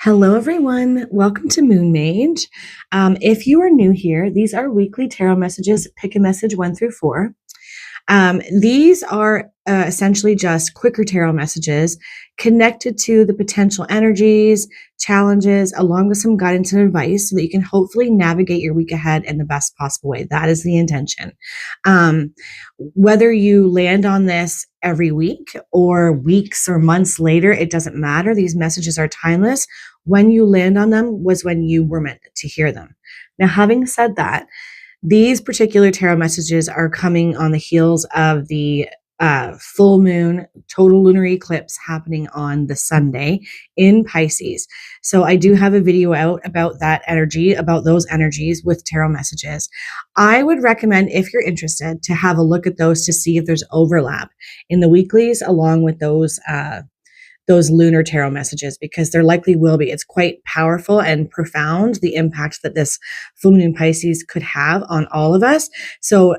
Hello, everyone. Welcome to Moon Mage. If you are new here, these are weekly tarot messages. Pick a message 1 through 4. These are essentially just quicker tarot messages connected to the potential energies, challenges, along with some guidance and advice so that you can hopefully navigate your week ahead in the best possible way. That is the intention. Whether you land on this every week or weeks or months later, it doesn't matter. These messages are timeless. When you land on them was when you were meant to hear them. Now, having said that, these particular tarot messages are coming on the heels of the full moon total lunar eclipse happening on the Sunday in Pisces. So I do have a video out about that energy, about those energies with tarot messages. I would recommend, if you're interested, to have a look at those to see if there's overlap in the weeklies along with those lunar tarot messages, because there likely will be. It's quite powerful and profound, the impact that this full moon in Pisces could have on all of us. So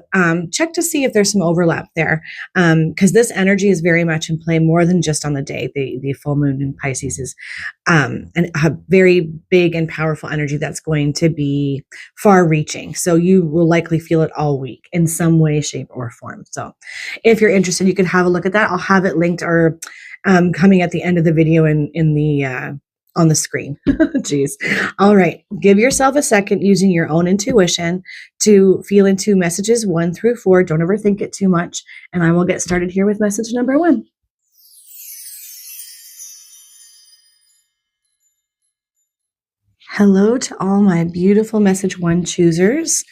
check to see if there's some overlap there, because this energy is very much in play more than just on the day. The full moon in Pisces is a very big and powerful energy that's going to be far reaching. So you will likely feel it all week in some way, shape, or form. So if you're interested, you can have a look at that. I'll have it linked or coming at the end of the video in the on the screen. Jeez. All right. Give yourself a second using your own intuition to feel into messages 1 through 4. Don't overthink it too much. And I will get started here with message number 1. Hello to all my beautiful message 1 choosers.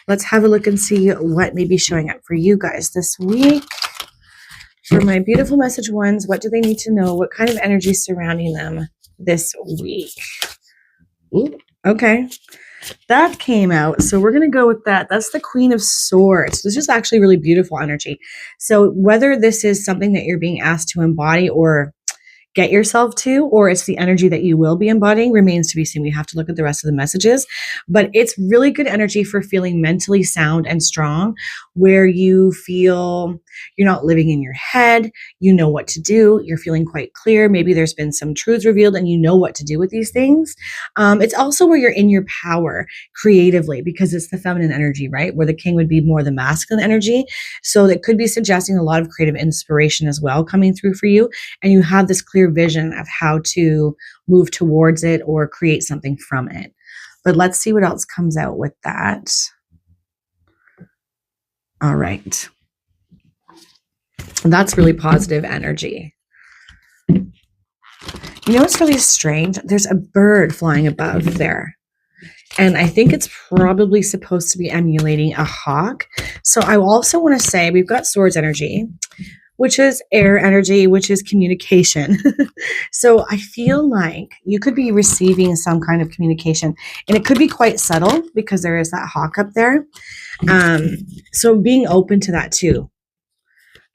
Let's have a look and see what may be showing up for you guys this week. For my beautiful message 1s, what do they need to know? What kind of energy is surrounding them this week? Ooh, okay. That came out. So we're going to go with that. That's the Queen of Swords. This is actually really beautiful energy. So whether this is something that you're being asked to embody or get yourself to, or it's the energy that you will be embodying, remains to be seen. We have to look at the rest of the messages, but it's really good energy for feeling mentally sound and strong, where you feel you're not living in your head, you know what to do, you're feeling quite clear. Maybe there's been some truths revealed and you know what to do with these things. It's also where you're in your power creatively, because it's the feminine energy, right? Where the king would be more the masculine energy. So that could be suggesting a lot of creative inspiration as well coming through for you. And you have this clear vision of how to move towards it or create something from it. But let's see what else comes out with that. All right. That's really positive energy. You know what's really strange? There's a bird flying above there. And I think it's probably supposed to be emulating a hawk. So I also want to say we've got swords energy, which is air energy, which is communication. So I feel like you could be receiving some kind of communication, and it could be quite subtle because there is that hawk up there. So being open to that too.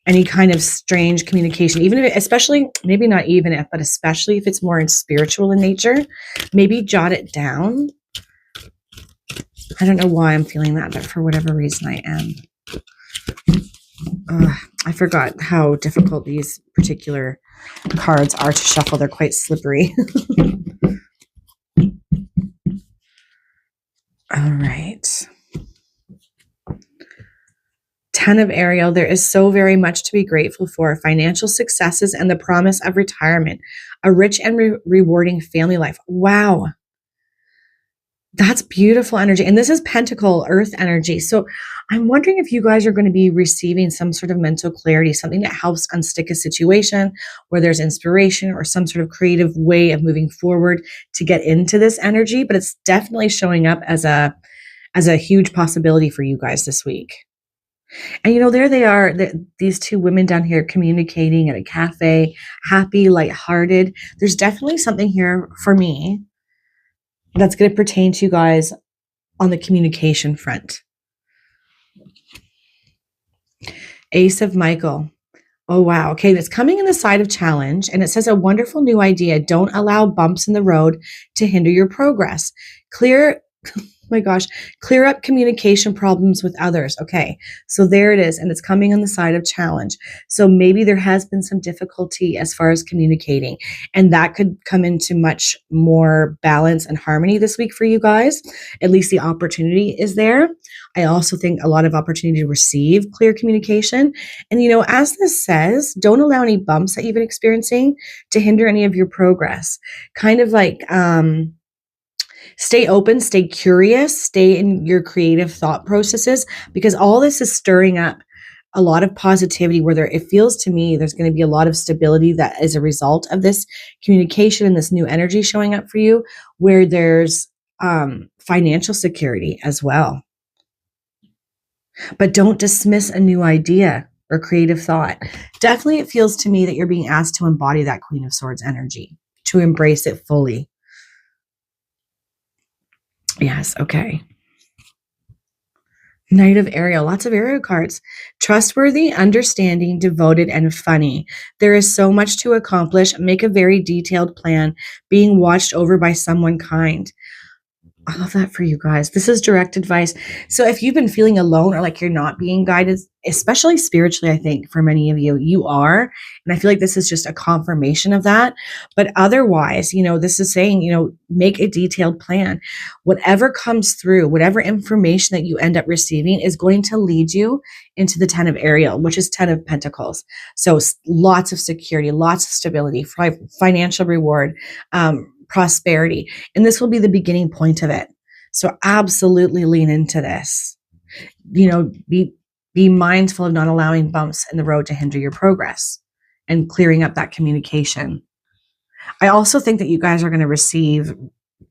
Any kind of strange communication, even if, especially, maybe not even if, but especially if it's more in spiritual in nature, maybe jot it down. I don't know why I'm feeling that, but for whatever reason I am. I forgot how difficult these particular cards are to shuffle. They're quite slippery. All right. 10 of Ariel. There is so very much to be grateful for. Financial successes and the promise of retirement. A rich and rewarding family life. Wow. That's beautiful energy. And this is Pentacle, Earth energy. So I'm wondering if you guys are going to be receiving some sort of mental clarity, something that helps unstick a situation where there's inspiration or some sort of creative way of moving forward to get into this energy. But it's definitely showing up as a huge possibility for you guys this week. And you know, there they are, these 2 women down here communicating at a cafe, happy, lighthearted. There's definitely something here for me that's going to pertain to you guys on the communication front. Ace of Michael. Oh, wow. Okay, that's coming in the side of challenge, and it says a wonderful new idea. Don't allow bumps in the road to hinder your progress. Clear my gosh, clear up communication problems with others. Okay, so there it is, and it's coming on the side of challenge. So maybe there has been some difficulty as far as communicating, and that could come into much more balance and harmony this week for you guys. At least the opportunity is there. I also think a lot of opportunity to receive clear communication. And, as this says, don't allow any bumps that you've been experiencing to hinder any of your progress. Kind of like, stay open, stay curious, stay in your creative thought processes, because all this is stirring up a lot of positivity where it feels to me there's going to be a lot of stability that is a result of this communication and this new energy showing up for you, where there's financial security as well. But don't dismiss a new idea or creative thought. Definitely it feels to me that you're being asked to embody that Queen of Swords energy, to embrace it fully. Yes, okay. Knight of Ariel, lots of Ariel cards. Trustworthy, understanding, devoted, and funny. There is so much to accomplish. Make a very detailed plan, being watched over by someone kind. I love that for you guys. This is direct advice. So if you've been feeling alone or like you're not being guided, especially spiritually, I think for many of you, you are. And I feel like this is just a confirmation of that. But otherwise, this is saying, make a detailed plan. Whatever comes through, whatever information that you end up receiving is going to lead you into the 10 of Ariel, which is 10 of Pentacles. So lots of security, lots of stability, financial reward, prosperity. And this will be the beginning point of it. So absolutely lean into this. Be mindful of not allowing bumps in the road to hinder your progress and clearing up that communication. I also think that you guys are going to receive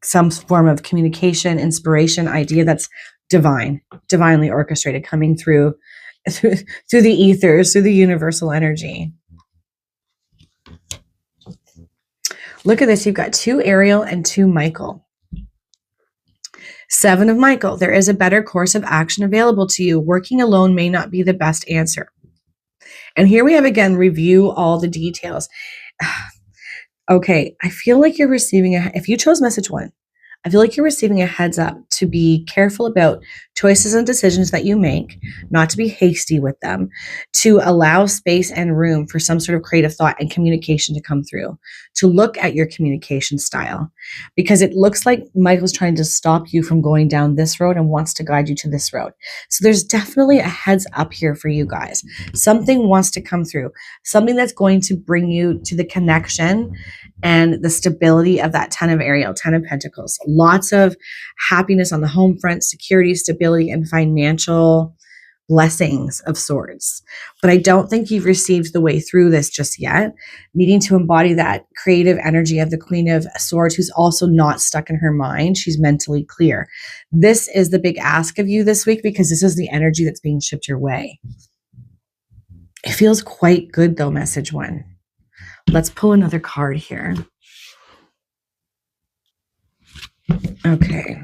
some form of communication, inspiration, idea that's divinely orchestrated, coming through the ethers, through the universal energy. Look at this. You've got 2 Ariel and 2 Michael. 7 of Michael. There is a better course of action available to you. Working alone may not be the best answer. And here we have, again, review all the details. Okay, I feel like you're receiving if you chose message 1, I feel like you're receiving a heads up to be careful about choices and decisions that you make, not to be hasty with them, to allow space and room for some sort of creative thought and communication to come through, to look at your communication style, because it looks like Michael's trying to stop you from going down this road and wants to guide you to this road. So there's definitely a heads up here for you guys. Something wants to come through, something that's going to bring you to the connection and the stability of that 10 of Ariel, 10 of Pentacles. Lots of happiness on the home front, security, stability, and financial blessings of sorts. But I don't think you've received the way through this just yet, needing to embody that creative energy of the Queen of Swords, who's also not stuck in her mind. She's mentally clear. This is the big ask of you this week, because this is the energy that's being shipped your way. It feels quite good though, message 1. Let's pull another card here. Okay.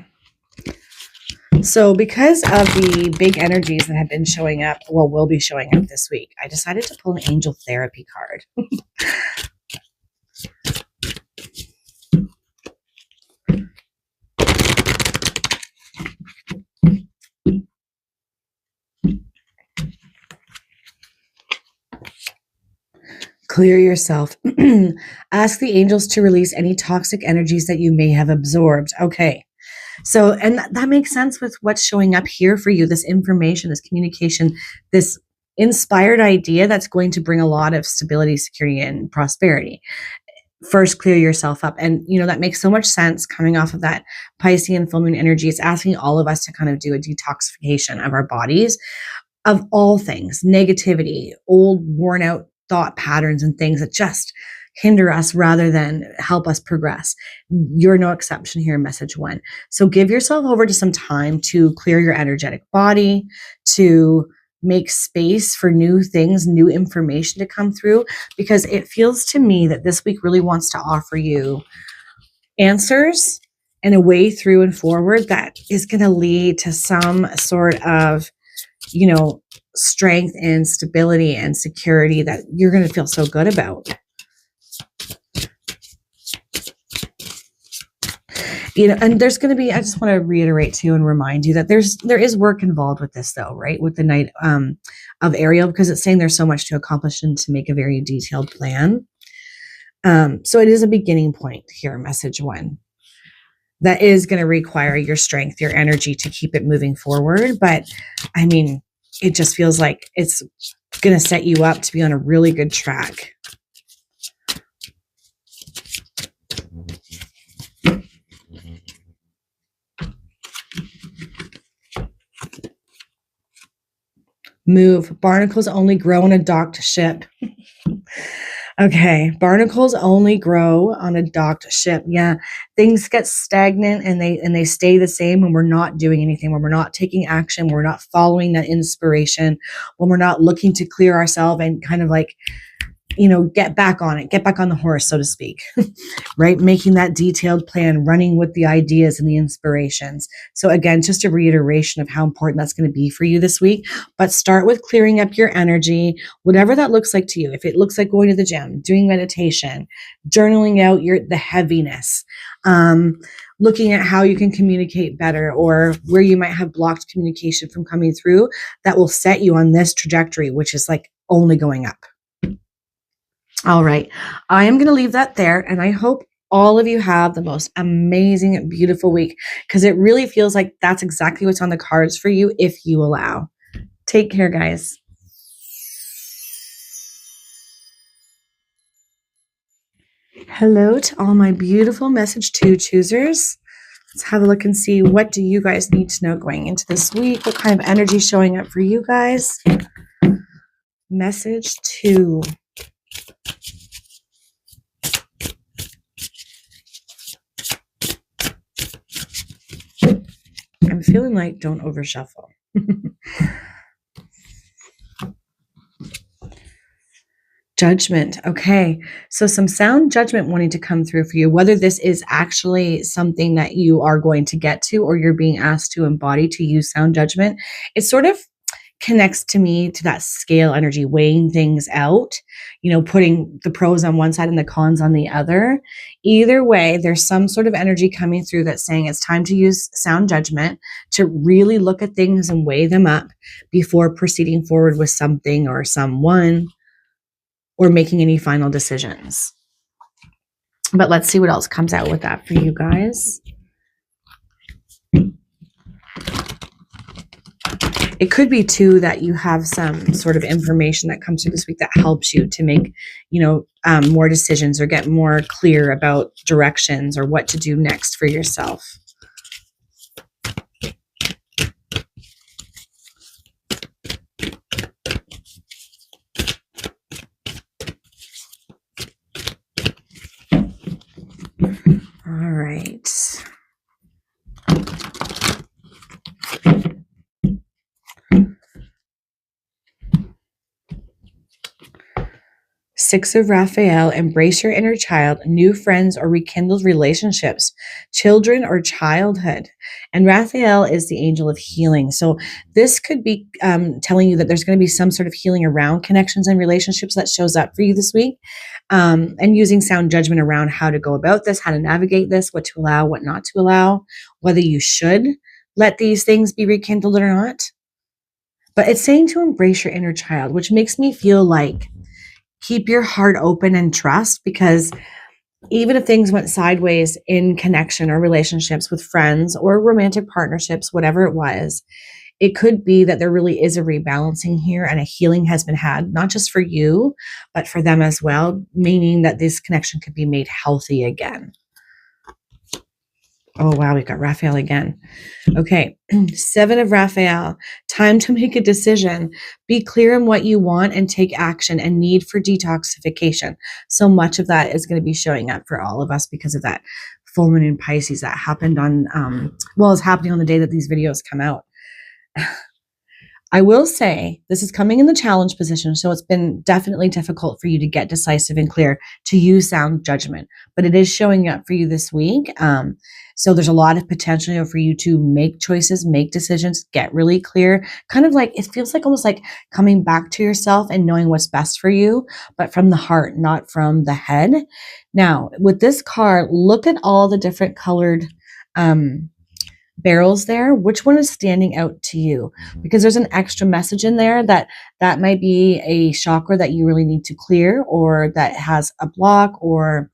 So because of the big energies that have been showing up, will be showing up this week, I decided to pull an angel therapy card. Clear yourself. Ask the angels to release any toxic energies that you may have absorbed. Okay. So, and that makes sense with what's showing up here for you, this information, this communication, this inspired idea that's going to bring a lot of stability, security, and prosperity. First, clear yourself up. And, that makes so much sense coming off of that Piscean full moon energy. It's asking all of us to kind of do a detoxification of our bodies, of all things, negativity, old, worn out thought patterns and things that just hinder us rather than help us progress. You're no exception here, message 1. So give yourself over to some time to clear your energetic body, to make space for new things, new information to come through, because it feels to me that this week really wants to offer you answers and a way through and forward that is going to lead to some sort of, strength and stability and security that you're going to feel so good about. And there's going to be, I just want to reiterate to you and remind you that there is work involved with this though, right? With the Knight of Ariel, because it's saying there's so much to accomplish and to make a very detailed plan. So it is a beginning point here, message 1. That is going to require your strength, your energy to keep it moving forward. But I mean, it just feels like it's going to set you up to be on a really good track. Move. Barnacles only grow on a docked ship. Okay, barnacles only grow on a docked ship. Yeah, things get stagnant and they stay the same when we're not doing anything, when we're not taking action, when we're not following that inspiration, when we're not looking to clear ourselves and kind of like, get back on it, get back on the horse, so to speak, right? Making that detailed plan, running with the ideas and the inspirations. So again, just a reiteration of how important that's going to be for you this week, but start with clearing up your energy, whatever that looks like to you. If it looks like going to the gym, doing meditation, journaling out the heaviness, looking at how you can communicate better or where you might have blocked communication from coming through, that will set you on this trajectory, which is like only going up. All right, I am going to leave that there, and I hope all of you have the most amazing, beautiful week, because it really feels like that's exactly what's on the cards for you if you allow. Take care, guys. Hello to all my beautiful message 2 choosers. Let's have a look and see, what do you guys need to know going into this week? What kind of energy is showing up for you guys? Message 2. I'm feeling like don't overshuffle. Judgment. Okay. So some sound judgment wanting to come through for you, whether this is actually something that you are going to get to or you're being asked to embody, to use sound judgment. It sort of connects to me to that scale energy, weighing things out, putting the pros on one side and the cons on the other. Either way, there's some sort of energy coming through that's saying it's time to use sound judgment to really look at things and weigh them up before proceeding forward with something or someone or making any final decisions. But let's see what else comes out with that for you guys. It could be too that you have some sort of information that comes through this week that helps you to make, more decisions or get more clear about directions or what to do next for yourself. All right. Six of Raphael, embrace your inner child, new friends or rekindled relationships, children or childhood. And Raphael is the angel of healing. So this could be telling you that there's going to be some sort of healing around connections and relationships that shows up for you this week. And using sound judgment around how to go about this, how to navigate this, what to allow, what not to allow, whether you should let these things be rekindled or not. But it's saying to embrace your inner child, which makes me feel like keep your heart open and trust, because even if things went sideways in connection or relationships with friends or romantic partnerships, whatever it was, it could be that there really is a rebalancing here and a healing has been had, not just for you, but for them as well, meaning that this connection could be made healthy again. Oh, wow, we've got Raphael again. Okay, 7 of Raphael, time to make a decision. Be clear on what you want and take action and need for detoxification. So much of that is going to be showing up for all of us because of that full moon in Pisces that happened on, is happening on the day that these videos come out. I will say this is coming in the challenge position, so it's been definitely difficult for you to get decisive and clear, to use sound judgment, but it is showing up for you this week. So there's a lot of potential for you to make choices, make decisions, get really clear, kind of like, it feels like almost like coming back to yourself and knowing what's best for you, but from the heart, not from the head. Now, with this card, look at all the different colored barrels there. Which one is standing out to you? Because there's an extra message in there that might be a chakra that you really need to clear, or that has a block, or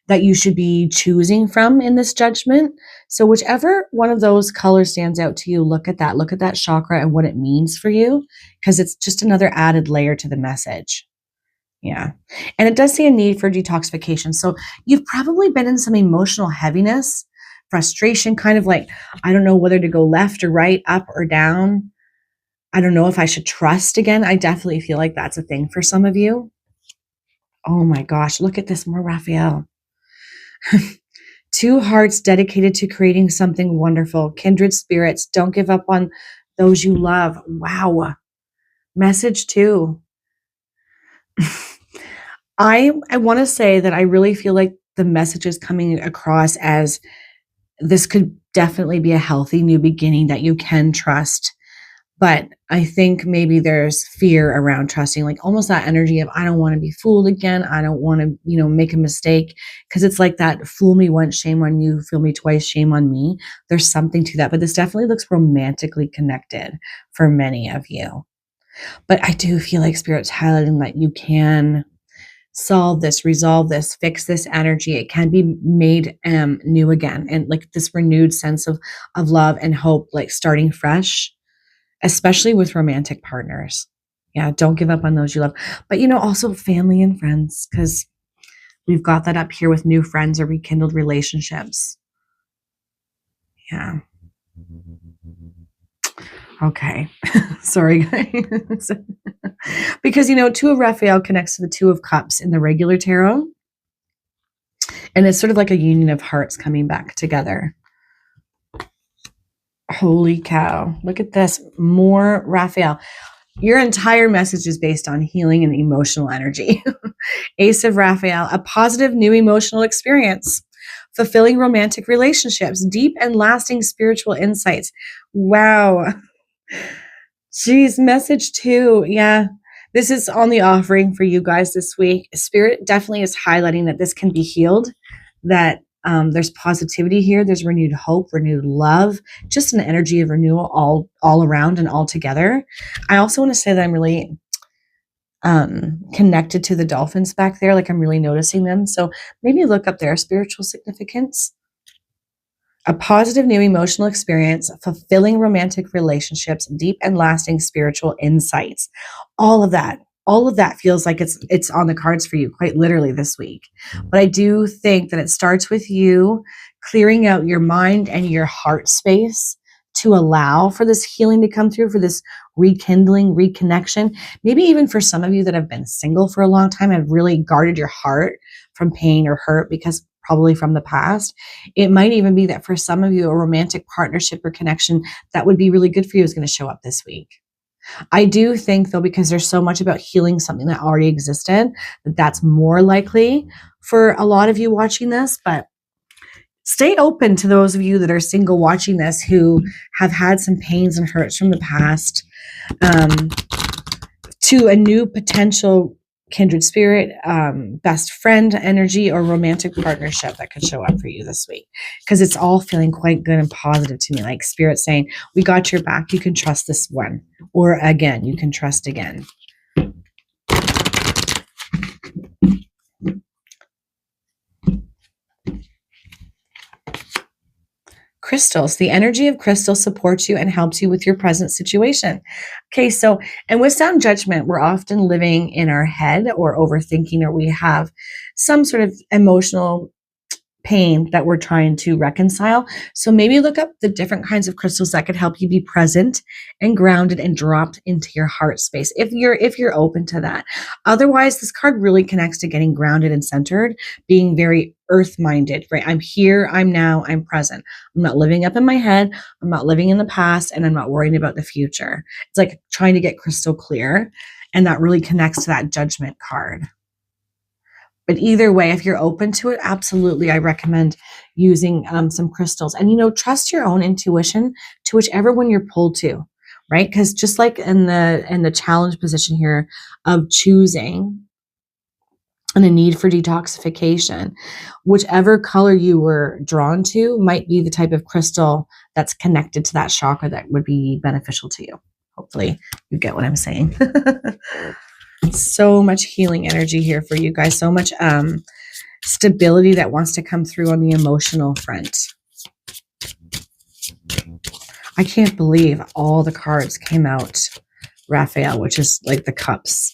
that you should be choosing from in this judgment. So whichever one of those colors stands out to you, look at that chakra and what it means for you, because it's just another added layer to the message. Yeah. And it does say a need for detoxification. So you've probably been in some emotional heaviness, frustration, kind of like, I don't know whether to go left or right, up or down. I don't know if I should trust again. I definitely feel like that's a thing for some of you. Oh my gosh, look at this, more Raphael. Two hearts dedicated to creating something wonderful. Kindred spirits, don't give up on those you love. Wow. Message 2. I want to say that I really feel like the message is coming across as this could definitely be a healthy new beginning that you can trust. But I think maybe there's fear around trusting, like almost that energy of, I don't want to be fooled again. I don't want to, make a mistake. Because it's like that fool me once, shame on you, fool me twice, shame on me. There's something to that. But this definitely looks romantically connected for many of you. But I do feel like Spirit's highlighting that you can solve this, resolve this, fix this energy. It can be made new again. And like this renewed sense of love and hope, like starting fresh, especially with romantic partners. Yeah, don't give up on those you love. But, also family and friends, because we've got that up here with new friends or rekindled relationships. Yeah. Okay. Sorry, guys. Because, 2 of Raphael connects to the 2 of Cups in the regular tarot. And it's sort of like a union of hearts coming back together. Holy cow. Look at this. More Raphael. Your entire message is based on healing and emotional energy. Ace of Raphael, a positive new emotional experience, fulfilling romantic relationships, deep and lasting spiritual insights. Wow. Geez, message 2. Yeah. This is on the offering for you guys this week. Spirit definitely is highlighting that this can be healed, that there's positivity here. There's renewed hope, renewed love, just an energy of renewal all around and all together. I also want to say that I'm really connected to the dolphins back there. Like I'm really noticing them. So maybe look up their spiritual significance. A positive new emotional experience, fulfilling romantic relationships, deep and lasting spiritual insights. All of that feels like it's on the cards for you quite literally this week. But I do think that it starts with you clearing out your mind and your heart space to allow for this healing to come through, for this rekindling, reconnection. Maybe even for some of you that have been single for a long time, have really guarded your heart from pain or hurt because probably from the past. It might even be that for some of you, a romantic partnership or connection that would be really good for you is going to show up this week. I do think, though, because there's so much about healing something that already existed, that's more likely for a lot of you watching this. But stay open to those of you that are single watching this who have had some pains and hurts from the past, to a new potential kindred spirit, best friend energy, or romantic partnership that could show up for you this week. Because it's all feeling quite good and positive to me. Like Spirit saying, we got your back. You can trust this one. Or again, you can trust again. Crystals. The energy of crystal supports you and helps you with your present situation. Okay, so, and with sound judgment, we're often living in our head or overthinking, or we have some sort of emotional pain that we're trying to reconcile. So maybe look up the different kinds of crystals that could help you be present and grounded and dropped into your heart space if you're open to that. Otherwise, this card really connects to getting grounded and centered, being very earth-minded, right? I'm here, I'm now, I'm present. I'm not living up in my head, I'm not living in the past, and I'm not worrying about the future. It's like trying to get crystal clear, and that really connects to that judgment card. But either way, if you're open to it, absolutely, I recommend using some crystals. And, trust your own intuition to whichever one you're pulled to, right? Because just like in the challenge position here of choosing and a need for detoxification. Whichever color you were drawn to might be the type of crystal that's connected to that chakra that would be beneficial to you. Hopefully you get what I'm saying. So much healing energy here for you guys. So much stability that wants to come through on the emotional front. I can't believe all the cards came out Raphael, which is like the cups.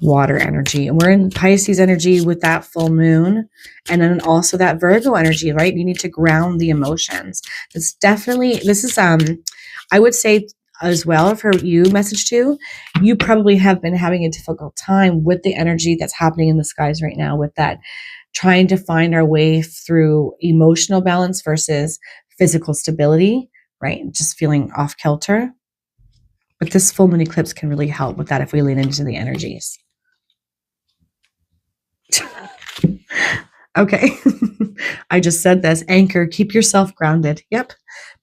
Water energy, and we're in Pisces energy with that full moon, and then also that Virgo energy, right? You need to ground the emotions. It's definitely, this is I would say as well, for you, message two, you probably have been having a difficult time with the energy that's happening in the skies right now, with that trying to find our way through emotional balance versus physical stability, right? Just feeling off kilter. But this full moon eclipse can really help with that if we lean into the energies. Okay. I just said this. Anchor, keep yourself grounded. Yep.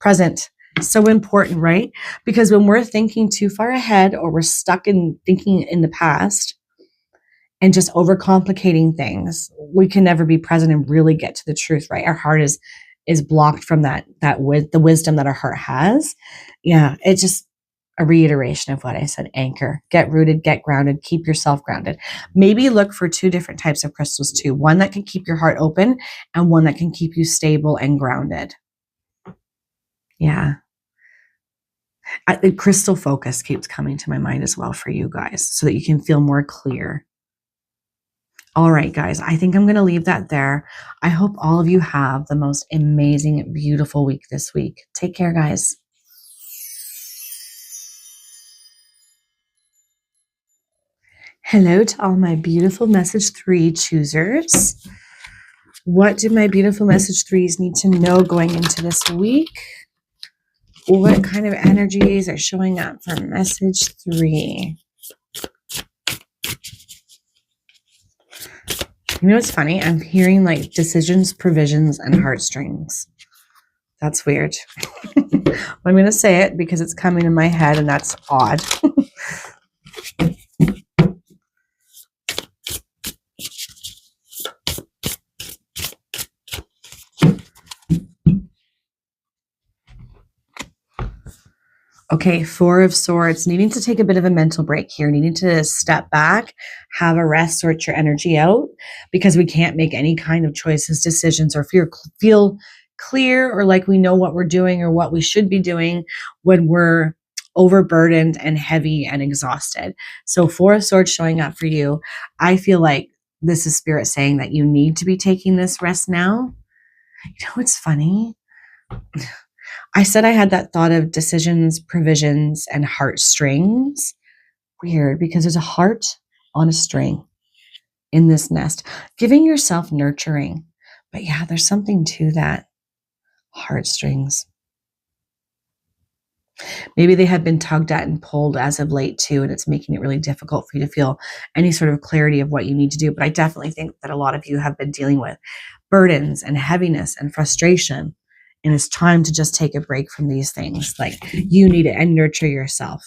Present. So important, right? Because when we're thinking too far ahead, or we're stuck in thinking in the past and just overcomplicating things, we can never be present and really get to the truth, right? Our heart is blocked from the wisdom that our heart has. Yeah. It's just a reiteration of what I said. Anchor, get rooted, get grounded, keep yourself grounded. Maybe look for two different types of crystals too. One that can keep your heart open, and one that can keep you stable and grounded. Yeah. The crystal focus keeps coming to my mind as well for you guys, so that you can feel more clear. All right, guys, I think I'm going to leave that there. I hope all of you have the most amazing, beautiful week this week. Take care, guys. Hello to all my beautiful message 3 choosers. What do my beautiful message 3s need to know going into this week? What kind of energies are showing up for message 3? You know what's funny? I'm hearing like decisions, provisions, and heartstrings. That's weird. I'm going to say it because it's coming in my head, and that's odd. Okay, 4 of Swords, needing to take a bit of a mental break here, needing to step back, have a rest, sort your energy out, because we can't make any kind of choices, decisions, or feel clear or like we know what we're doing or what we should be doing when we're overburdened and heavy and exhausted. So 4 of Swords showing up for you. I feel like this is Spirit saying that you need to be taking this rest now. You know what's funny? I said I had that thought of decisions, provisions, and heartstrings. Weird, because there's a heart on a string in this nest. Giving yourself nurturing. But yeah, there's something to that. Heartstrings. Maybe they have been tugged at and pulled as of late too, and it's making it really difficult for you to feel any sort of clarity of what you need to do. But I definitely think that a lot of you have been dealing with burdens and heaviness and frustration. And it's time to just take a break from these things. Like, you need it, and nurture yourself.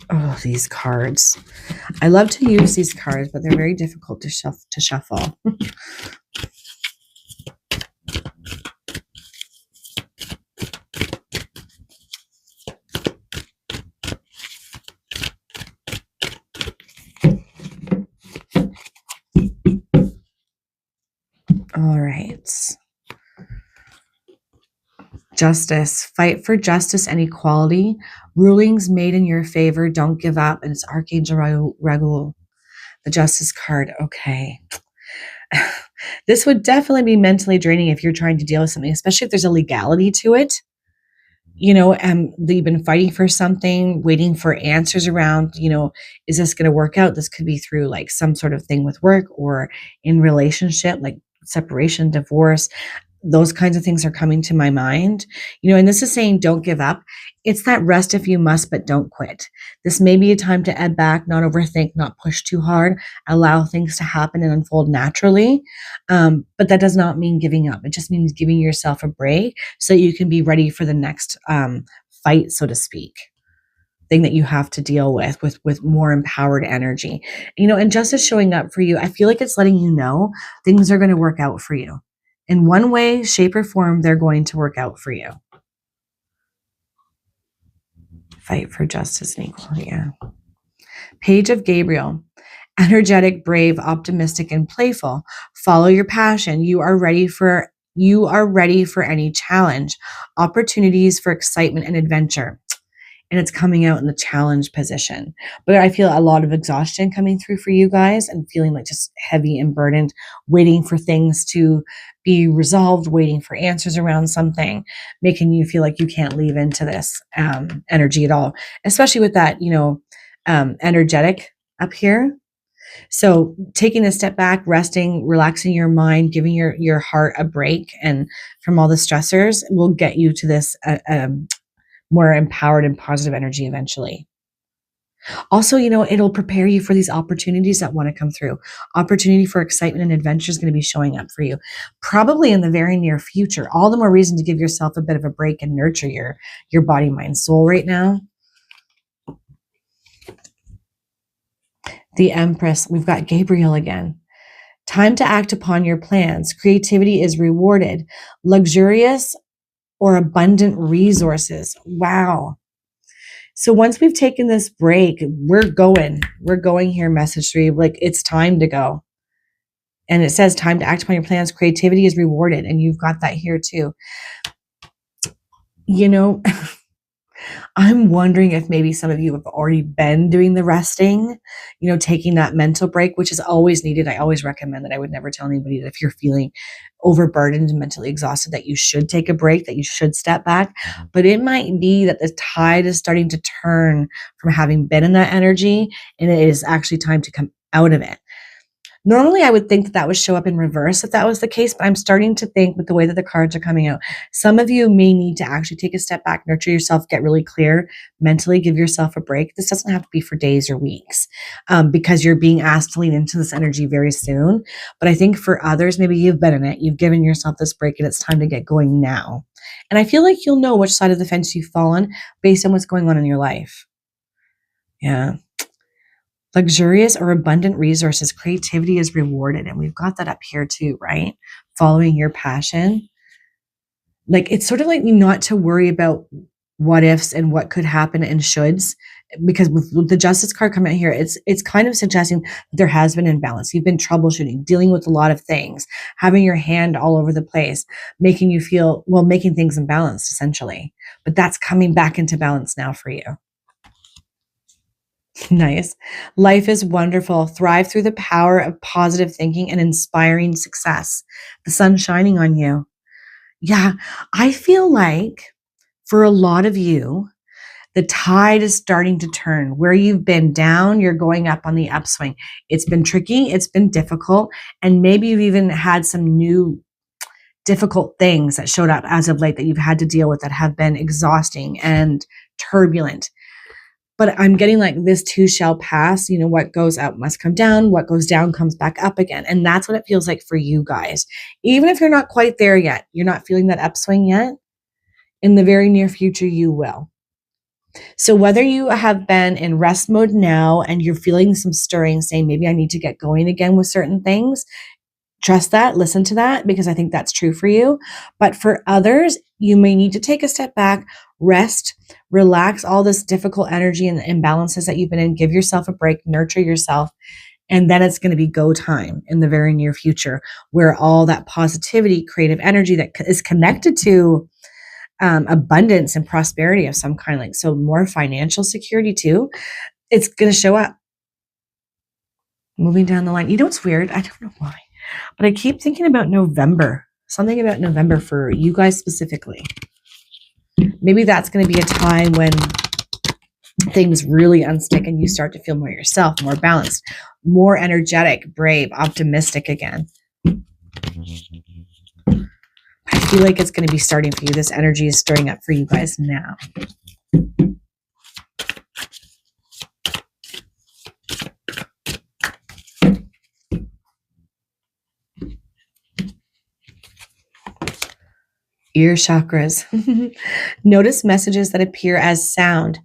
Oh, these cards. I love to use these cards, but they're very difficult to shuffle. All right. Justice. Fight for justice and equality. Rulings made in your favor. Don't give up. And it's Archangel Raguel, the Justice card. Okay. This would definitely be mentally draining if you're trying to deal with something, especially if there's a legality to it. You know, you've been fighting for something, waiting for answers around, you know, is this going to work out? This could be through like some sort of thing with work or in relationship, like separation, divorce. Those kinds of things are coming to my mind, you know, and this is saying don't give up. It's that rest if you must, but don't quit. This may be a time to ebb back, not overthink, not push too hard, allow things to happen and unfold naturally. But that does not mean giving up. It just means giving yourself a break so you can be ready for the next fight, so to speak. thing that you have to deal with more empowered energy. And justice showing up for you, I feel like it's letting you know things are going to work out for you. In one way, shape, or form, they're going to work out for you. Fight for justice and equality. Yeah. Page of Gabriel. Energetic, brave, optimistic, and playful. Follow your passion. You are ready for any challenge. Opportunities for excitement and adventure. And it's coming out in the challenge position. But I feel a lot of exhaustion coming through for you guys and feeling like just heavy and burdened, waiting for things to be resolved, waiting for answers around something, making you feel like you can't leave into this energy at all, especially with that, energetic up here. So taking a step back, resting, relaxing your mind, giving your heart a break and from all the stressors will get you to this more empowered and positive energy eventually. Also, it'll prepare you for these opportunities that want to come through. Opportunity for excitement and adventure is going to be showing up for you, probably in the very near future. All the more reason to give yourself a bit of a break and nurture your body, mind, soul right now. The Empress, we've got Gabriel again. Time to act upon your plans. Creativity is rewarded. Luxurious or abundant resources. Wow. So once we've taken this break, we're going here, message 3, like it's time to go. And it says time to act upon your plans. Creativity is rewarded. And you've got that here too. I'm wondering if maybe some of you have already been doing the resting, taking that mental break, which is always needed. I always recommend that. I would never tell anybody that if you're feeling overburdened and mentally exhausted, that you should take a break, that you should step back. But it might be that the tide is starting to turn from having been in that energy, and it is actually time to come out of it. Normally, I would think that would show up in reverse if that was the case, but I'm starting to think with the way that the cards are coming out, some of you may need to actually take a step back, nurture yourself, get really clear mentally, give yourself a break. This doesn't have to be for days or weeks because you're being asked to lean into this energy very soon. But I think for others, maybe you've been in it, you've given yourself this break, and it's time to get going now. And I feel like you'll know which side of the fence you've fallen based on what's going on in your life. Yeah. Luxurious or abundant resources, creativity is rewarded. And we've got that up here too, right? Following your passion. Like it's sort of like not to worry about what ifs and what could happen and shoulds, because with the justice card coming out here, it's kind of suggesting that there has been imbalance. You've been troubleshooting, dealing with a lot of things, having your hand all over the place, making you feel, making things imbalanced essentially. But that's coming back into balance now for you. Nice. Life is wonderful. Thrive through the power of positive thinking and inspiring success. The sun's shining on you. Yeah, I feel like for a lot of you, the tide is starting to turn. Where you've been down, you're going up on the upswing. It's been tricky. It's been difficult. And maybe you've even had some new difficult things that showed up as of late that you've had to deal with that have been exhausting and turbulent. But I'm getting like this too shall pass. What goes up must come down. What goes down comes back up again. And that's what it feels like for you guys. Even if you're not quite there yet, you're not feeling that upswing yet, in the very near future, you will. So whether you have been in rest mode now and you're feeling some stirring, saying maybe I need to get going again with certain things, trust that, listen to that, because I think that's true for you. But for others, you may need to take a step back, rest, relax all this difficult energy and imbalances that you've been in, give yourself a break, nurture yourself. And then it's going to be go time in the very near future, where all that positivity, creative energy that is connected to abundance and prosperity of some kind, like so more financial security too, it's going to show up. Moving down the line. It's weird. I don't know why. But I keep thinking about November, something about November for you guys specifically. Maybe that's going to be a time when things really unstick and you start to feel more yourself, more balanced, more energetic, brave, optimistic again. I feel like it's going to be starting for you. This energy is stirring up for you guys now. Ear chakras. Notice messages that appear as sound,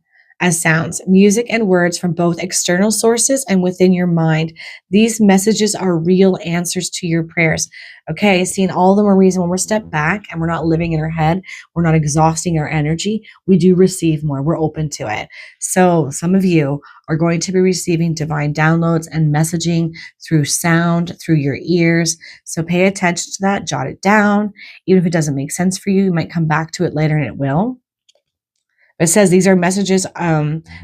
as sounds, music and words from both external sources and within your mind. These messages are real answers to your prayers. Okay, seeing all the more reason when we're stepped back and we're not living in our head, we're not exhausting our energy, we do receive more. We're open to it. So some of you are going to be receiving divine downloads and messaging through sound, through your ears. So pay attention to that, jot it down. Even if it doesn't make sense for you, you might come back to it later and it will. It says these are messages.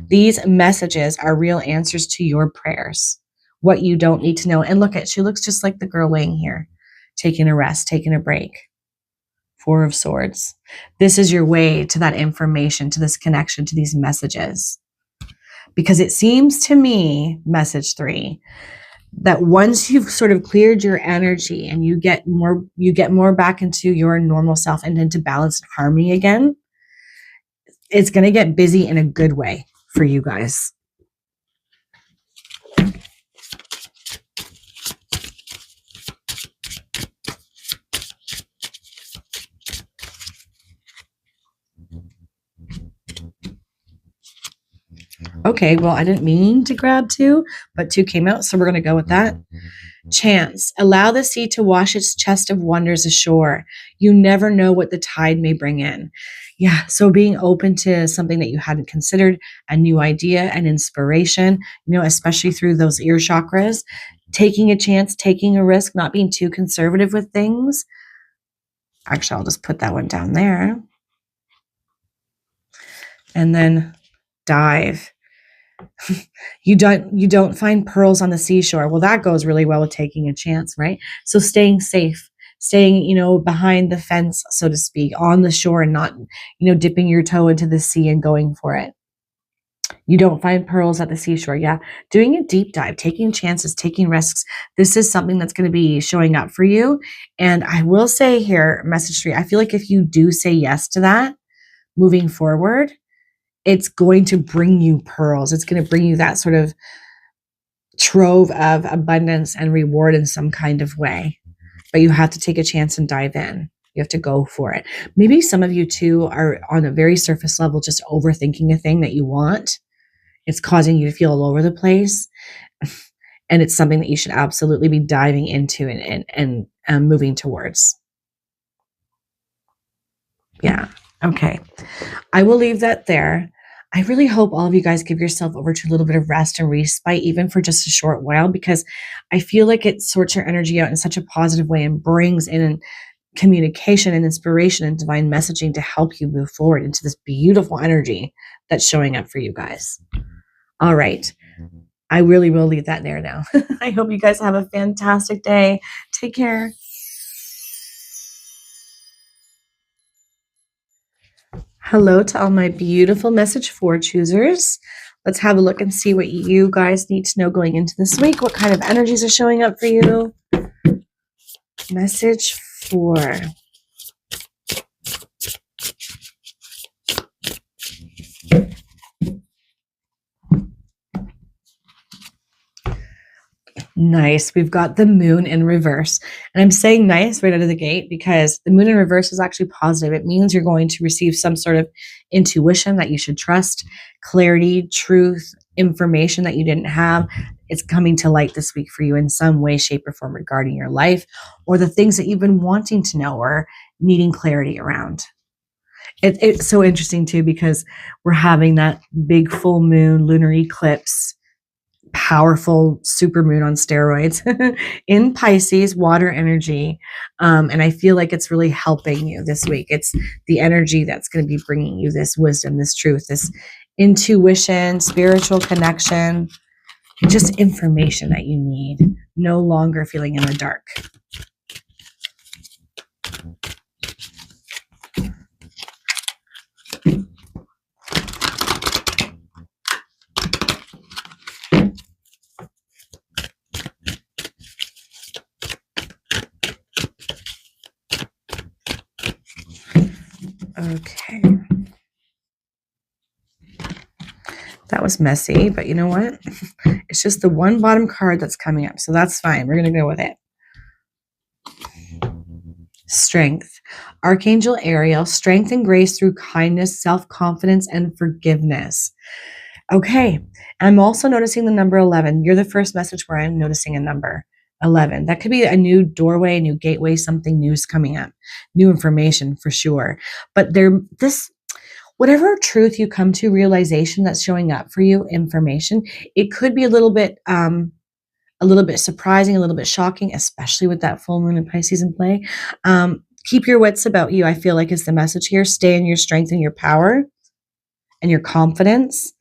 These messages are real answers to your prayers. What you don't need to know. And look at, she looks just like the girl laying here, taking a rest, taking a break. Four of Swords. This is your way to that information, to this connection, to these messages. Because it seems to me, message 3, that once you've sort of cleared your energy and you get more back into your normal self and into balance and harmony again, it's going to get busy in a good way for you guys. Okay, well, I didn't mean to grab 2, but 2 came out, so we're going to go with that. Chance. Allow the sea to wash its chest of wonders ashore. You never know what the tide may bring in. Yeah, so being open to something that you hadn't considered, a new idea, an inspiration, especially through those ear chakras, taking a chance, taking a risk, not being too conservative with things. Actually, I'll just put that one down there. And then dive. You don't find pearls on the seashore. Well, that goes really well with taking a chance, right? So staying safe, staying, behind the fence, so to speak, on the shore and not, dipping your toe into the sea and going for it. You don't find pearls at the seashore. Yeah. Doing a deep dive, taking chances, taking risks. This is something that's going to be showing up for you. And I will say here, message 3, I feel like if you do say yes to that moving forward, it's going to bring you pearls. It's going to bring you that sort of trove of abundance and reward in some kind of way. But you have to take a chance and dive in. You have to go for it. Maybe some of you too are on a very surface level, just overthinking a thing that you want. It's causing you to feel all over the place. And it's something that you should absolutely be diving into and moving towards. Yeah. Okay. I will leave that there. I really hope all of you guys give yourself over to a little bit of rest and respite, even for just a short while, because I feel like it sorts your energy out in such a positive way and brings in communication and inspiration and divine messaging to help you move forward into this beautiful energy that's showing up for you guys. All right. I really will leave that there now. I hope you guys have a fantastic day. Take care. Hello to all my beautiful message 4 choosers. Let's have a look and see what you guys need to know going into this week. What kind of energies are showing up for you? Message 4. Nice. We've got the moon in reverse. And I'm saying nice right out of the gate because the moon in reverse is actually positive. It means you're going to receive some sort of intuition that you should trust, clarity, truth, information that you didn't have. It's coming to light this week for you in some way, shape, or form regarding your life or the things that you've been wanting to know or needing clarity around. It's so interesting too because we're having that big full moon lunar eclipse, powerful supermoon on steroids in Pisces, water energy. And I feel like it's really helping you this week. It's the energy that's going to be bringing you this wisdom, this truth, this intuition, spiritual connection, just information that you need. No longer feeling in the dark. Okay. That was messy, but you know what? It's just the one bottom card that's coming up, so that's fine. We're going to go with it. Strength. Archangel Ariel, strength and grace through kindness, self-confidence, and forgiveness. Okay. I'm also noticing the number 11. You're the first message where I'm noticing a number 11. That could be a new doorway, a new gateway, something new is coming up, new information for sure. But whatever truth you come to, realization that's showing up for you, information, it could be a little bit surprising, a little bit shocking, especially with that full moon in Pisces in play. Keep your wits about you, I feel like is the message here. Stay in your strength and your power and your confidence.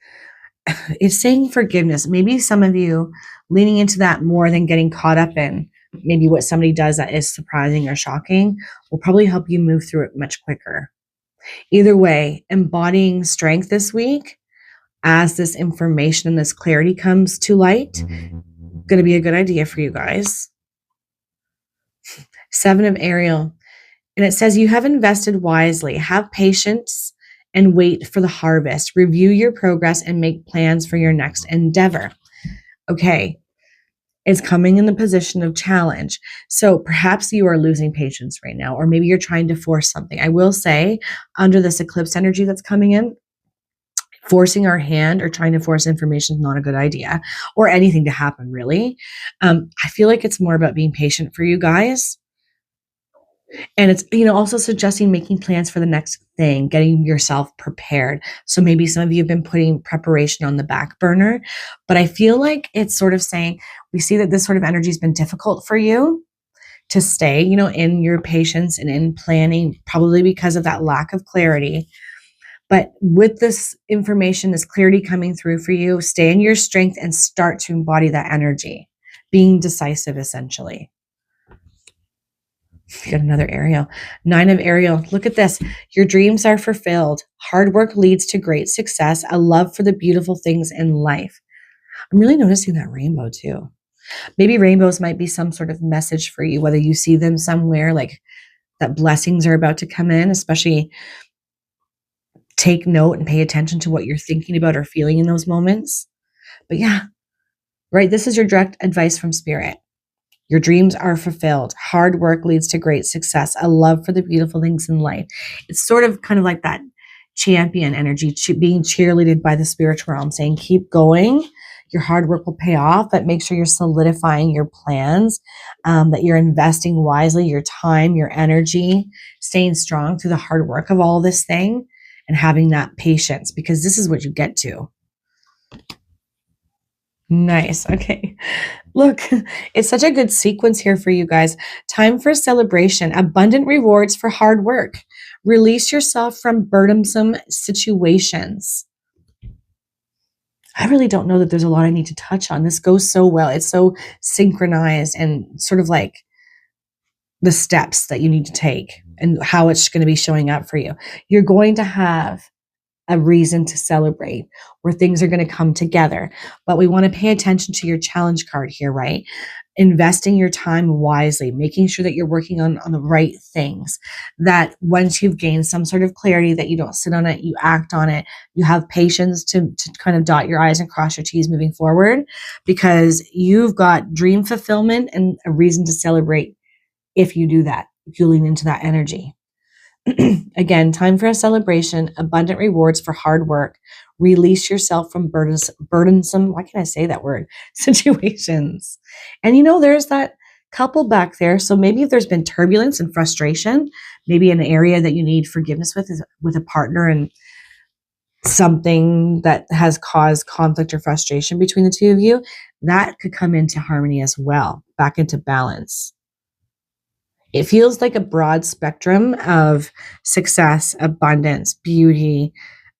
It's saying forgiveness. Maybe some of you leaning into that more than getting caught up in maybe what somebody does that is surprising or shocking will probably help you move through it much quicker. Either way, embodying strength this week as this information and this clarity comes to light, going to be a good idea for you guys. 7 of Ariel. And it says, you have invested wisely. Have patience and wait for the harvest. Review your progress and make plans for your next endeavor. Okay. It's coming in the position of challenge. So perhaps you are losing patience right now, or maybe you're trying to force something. I will say, under this eclipse energy that's coming in, forcing our hand or trying to force information is not a good idea, or anything to happen, really. I feel like it's more about being patient for you guys. And it's, also suggesting making plans for the next thing, getting yourself prepared. So maybe some of you have been putting preparation on the back burner, but I feel like it's sort of saying, we see that this sort of energy has been difficult for you to stay, in your patience and in planning, probably because of that lack of clarity. But with this information, this clarity coming through for you, stay in your strength and start to embody that energy, being decisive, essentially. You got another Ariel. 9 of Ariel. Look at this. Your dreams are fulfilled. Hard work leads to great success. A love for the beautiful things in life. I'm really noticing that rainbow too. Maybe rainbows might be some sort of message for you, whether you see them somewhere, like that blessings are about to come in, especially take note and pay attention to what you're thinking about or feeling in those moments. But yeah, right. This is your direct advice from Spirit. Your dreams are fulfilled. Hard work leads to great success. A love for the beautiful things in life. It's sort of kind of like that champion energy, being cheerleaded by the spiritual realm, saying, keep going. Your hard work will pay off, but make sure you're solidifying your plans, that you're investing wisely, your time, your energy, staying strong through the hard work of all this thing and having that patience, because this is what you get to. Nice. Okay. Look, it's such a good sequence here for you guys. Time for celebration, abundant rewards for hard work. Release yourself from burdensome situations. I really don't know that there's a lot I need to touch on. This goes so well. It's so synchronized and sort of like the steps that you need to take and how it's going to be showing up for you. You're going to have a reason to celebrate where things are going to come together. But we want to pay attention to your challenge card here, right? Investing your time wisely, making sure that you're working on the right things, that once you've gained some sort of clarity, that you don't sit on it, you act on it, you have patience to kind of dot your I's and cross your T's moving forward, because you've got dream fulfillment and a reason to celebrate if you do that, if you lean into that energy. Again, time for a celebration, abundant rewards for hard work. Release yourself from burdensome, why can't I say that word? Situations. And there's that couple back there. So maybe if there's been turbulence and frustration, maybe an area that you need forgiveness with is with a partner and something that has caused conflict or frustration between the two of you, that could come into harmony as well, back into balance. It feels like a broad spectrum of success, abundance, beauty,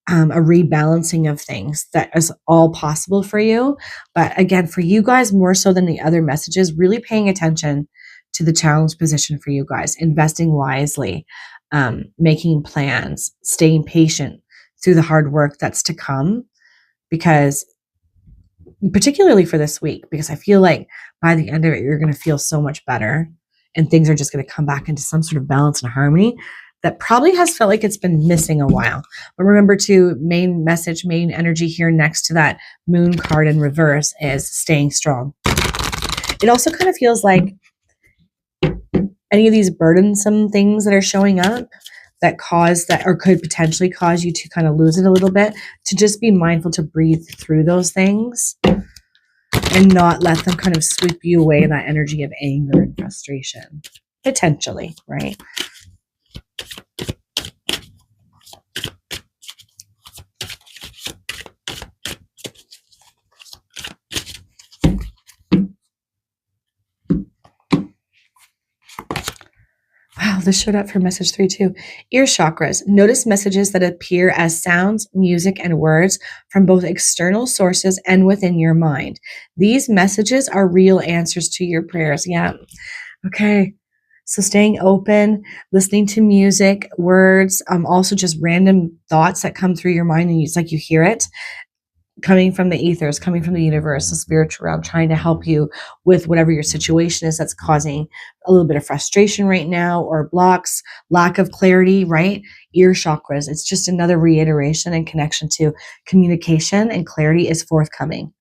a rebalancing of things that is all possible for you. But again, for you guys, more so than the other messages, really paying attention to the challenge position for you guys, investing wisely, making plans, staying patient through the hard work that's to come, because particularly for this week, because I feel like by the end of it, you're going to feel so much better. And things are just going to come back into some sort of balance and harmony that probably has felt like it's been missing a while. But remember to main message, main energy here next to that moon card in reverse is staying strong. It also kind of feels like any of these burdensome things that are showing up that cause that, or could potentially cause you to kind of lose it a little bit, to just be mindful to breathe through those things and not let them kind of sweep you away in that energy of anger and frustration, potentially, right? Wow, this showed up for message 3 too. Ear chakras. Notice messages that appear as sounds, music, and words from both external sources and within your mind. These messages are real answers to your prayers. Yeah. Okay. So staying open, listening to music, words, also just random thoughts that come through your mind and it's like you hear it, coming from the ethers, coming from the universe, the spiritual realm, trying to help you with whatever your situation is that's causing a little bit of frustration right now, or blocks, lack of clarity, right? Ear chakras. It's just another reiteration and connection to communication, and clarity is forthcoming.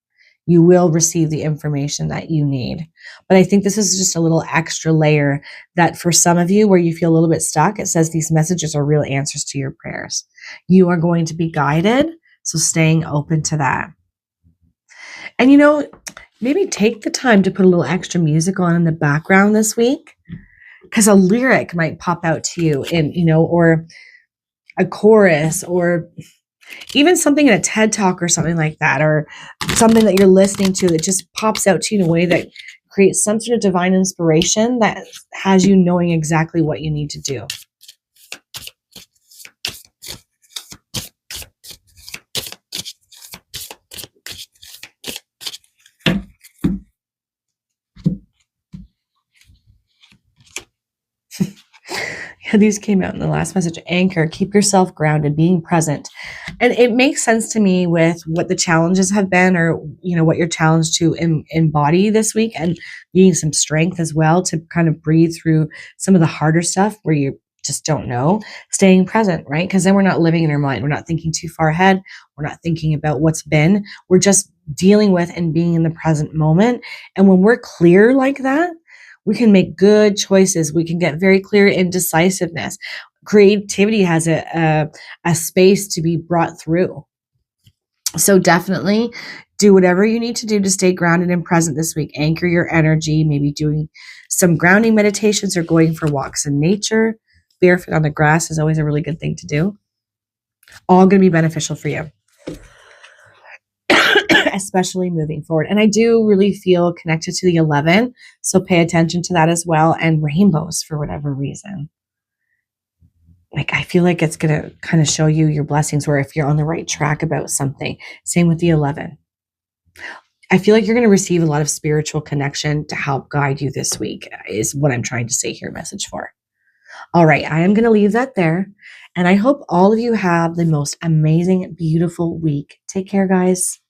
You will receive the information that you need. But I think this is just a little extra layer that for some of you where you feel a little bit stuck, it says these messages are real answers to your prayers. You are going to be guided. So staying open to that. And, maybe take the time to put a little extra music on in the background this week, because a lyric might pop out to you or a chorus, or even something in a TED talk or something like that, or something that you're listening to that just pops out to you in a way that creates some sort of divine inspiration that has you knowing exactly what you need to do. These came out in the last message. Anchor, keep yourself grounded, being present. And it makes sense to me with what the challenges have been, or, what you're challenged to embody this week, and needing some strength as well to kind of breathe through some of the harder stuff where you just don't know, staying present, right? Because then we're not living in our mind. We're not thinking too far ahead. We're not thinking about what's been. We're just dealing with and being in the present moment. And when we're clear like that, we can make good choices. We can get very clear in decisiveness. Creativity has a space to be brought through. So definitely do whatever you need to do to stay grounded and present this week. Anchor your energy, maybe doing some grounding meditations or going for walks in nature. Barefoot on the grass is always a really good thing to do. All going to be beneficial for you, especially moving forward. And I do really feel connected to the 11, so pay attention to that as well. And rainbows, for whatever reason. Like, I feel like it's going to kind of show you your blessings, or if you're on the right track about something. Same with the 11. I feel like you're going to receive a lot of spiritual connection to help guide you this week, is what I'm trying to say here, message 4. All right, I am going to leave that there. And I hope all of you have the most amazing, beautiful week. Take care, guys.